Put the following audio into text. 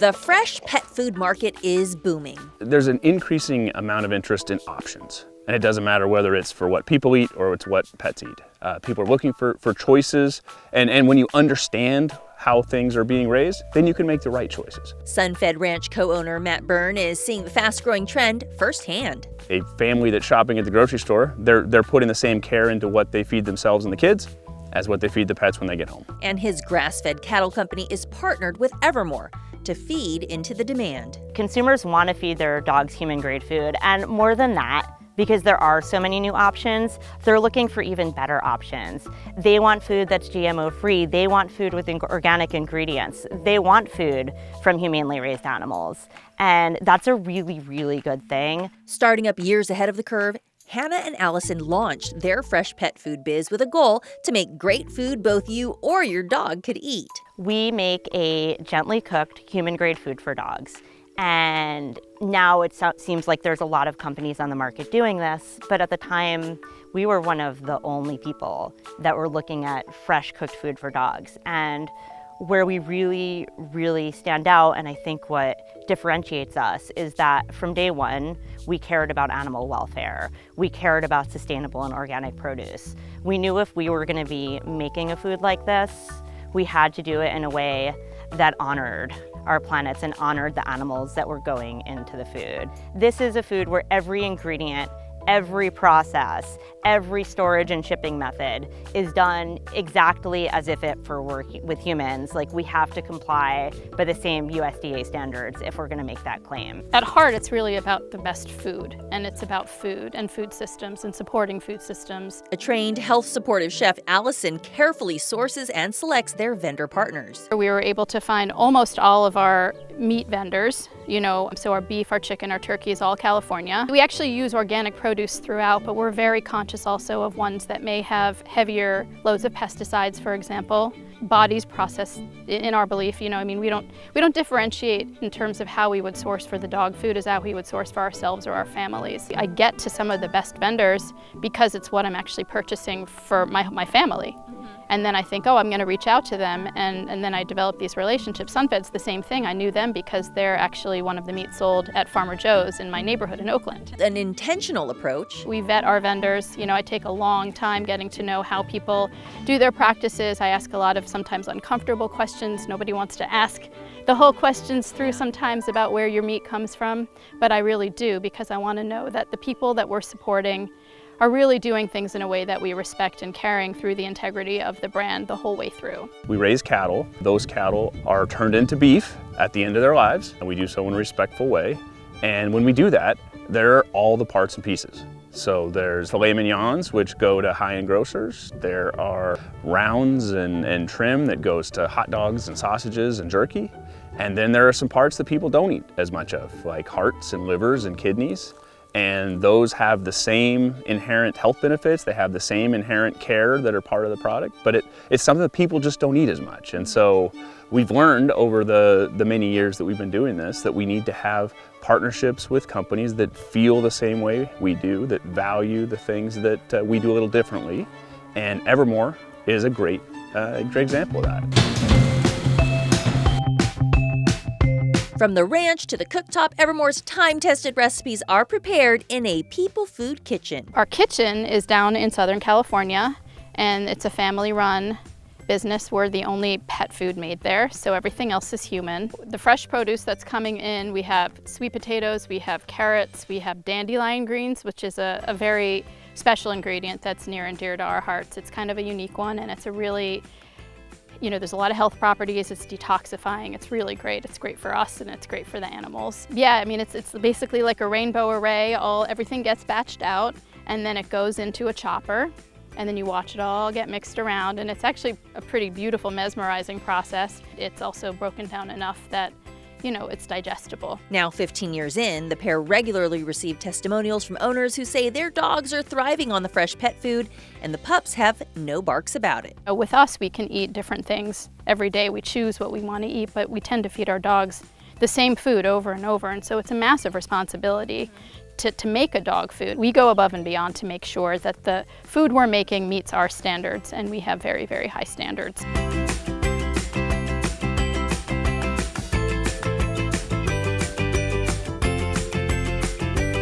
The fresh pet food market is booming. There's an increasing amount of interest in options. And it doesn't matter whether it's for what people eat or it's what pets eat. People are looking for choices, and when you understand how things are being raised, then you can make the right choices. Sunfed Ranch co-owner Matt Byrne is seeing the fast-growing trend firsthand. A family that's shopping at the grocery store, they're putting the same care into what they feed themselves and the kids as what they feed the pets when they get home. And his grass-fed cattle company is partnered with Evermore to feed into the demand. Consumers want to feed their dogs human-grade food, and more than that, because there are so many new options, they're looking for even better options. They want food that's GMO-free. They want food with organic ingredients. They want food from humanely raised animals. And that's a really, really good thing. Starting up years ahead of the curve, Hannah and Allison launched their fresh pet food biz with a goal to make great food both you or your dog could eat. We make a gently cooked human-grade food for dogs. And now it seems like there's a lot of companies on the market doing this, but at the time, we were one of the only people that were looking at fresh cooked food for dogs. And where we really, really stand out, and I think what differentiates us, is that from day one, we cared about animal welfare. We cared about sustainable and organic produce. We knew if we were gonna be making a food like this, we had to do it in a way that honored our planets and honored the animals that were going into the food. This is a food where every ingredient, every process, every storage and shipping method is done exactly as if it were working with humans. Like, we have to comply by the same USDA standards if we're gonna make that claim. At heart, it's really about the best food, and it's about food and food systems and supporting food systems. A trained health-supportive chef, Allison carefully sources and selects their vendor partners. We were able to find almost all of our meat vendors, so our beef, our chicken, our turkey is all California. We actually use organic produce throughout, but we're very conscious also of ones that may have heavier loads of pesticides, for example. Bodies processed, in our belief, we don't differentiate in terms of how we would source for the dog food as how we would source for ourselves or our families. I get to some of the best vendors because it's what I'm actually purchasing for my family. And then I think, I'm going to reach out to them, and then I develop these relationships. Sunfed's the same thing. I knew them because they're actually one of the meats sold at Farmer Joe's in my neighborhood in Oakland. An intentional approach. We vet our vendors. I take a long time getting to know how people do their practices. I ask a lot of sometimes uncomfortable questions. Nobody wants to ask the whole questions through sometimes about where your meat comes from, but I really do, because I want to know that the people that we're supporting are really doing things in a way that we respect and carrying through the integrity of the brand the whole way through. We raise cattle. Those cattle are turned into beef at the end of their lives, and we do so in a respectful way. And when we do that, there are all the parts and pieces. So there's filet mignons, which go to high-end grocers. There are rounds and trim that goes to hot dogs and sausages and jerky. And then there are some parts that people don't eat as much of, like hearts and livers and kidneys. And those have the same inherent health benefits. They have the same inherent care that are part of the product, but it's something that people just don't eat as much. And so we've learned over the many years that we've been doing this that we need to have partnerships with companies that feel the same way we do, that value the things that we do a little differently. And Evermore is a great example of that. From the ranch to the cooktop, Evermore's time-tested recipes are prepared in a people food kitchen. Our kitchen is down in Southern California, and it's a family-run business. We're the only pet food made there, so everything else is human. The fresh produce that's coming in, we have sweet potatoes, we have carrots, we have dandelion greens, which is a very special ingredient that's near and dear to our hearts. It's kind of a unique one, and it's a really there's a lot of health properties. It's detoxifying. It's really great. It's great for us, and it's great for the animals. Yeah, it's basically like a rainbow array. Everything gets batched out, and then it goes into a chopper, and then you watch it all get mixed around, and it's actually a pretty beautiful, mesmerizing process. It's also broken down enough that it's digestible. Now 15 years in, the pair regularly receive testimonials from owners who say their dogs are thriving on the fresh pet food, and the pups have no barks about it. With us, we can eat different things every day. We choose what we want to eat, but we tend to feed our dogs the same food over and over, and so it's a massive responsibility to make a dog food. We go above and beyond to make sure that the food we're making meets our standards, and we have very, very high standards.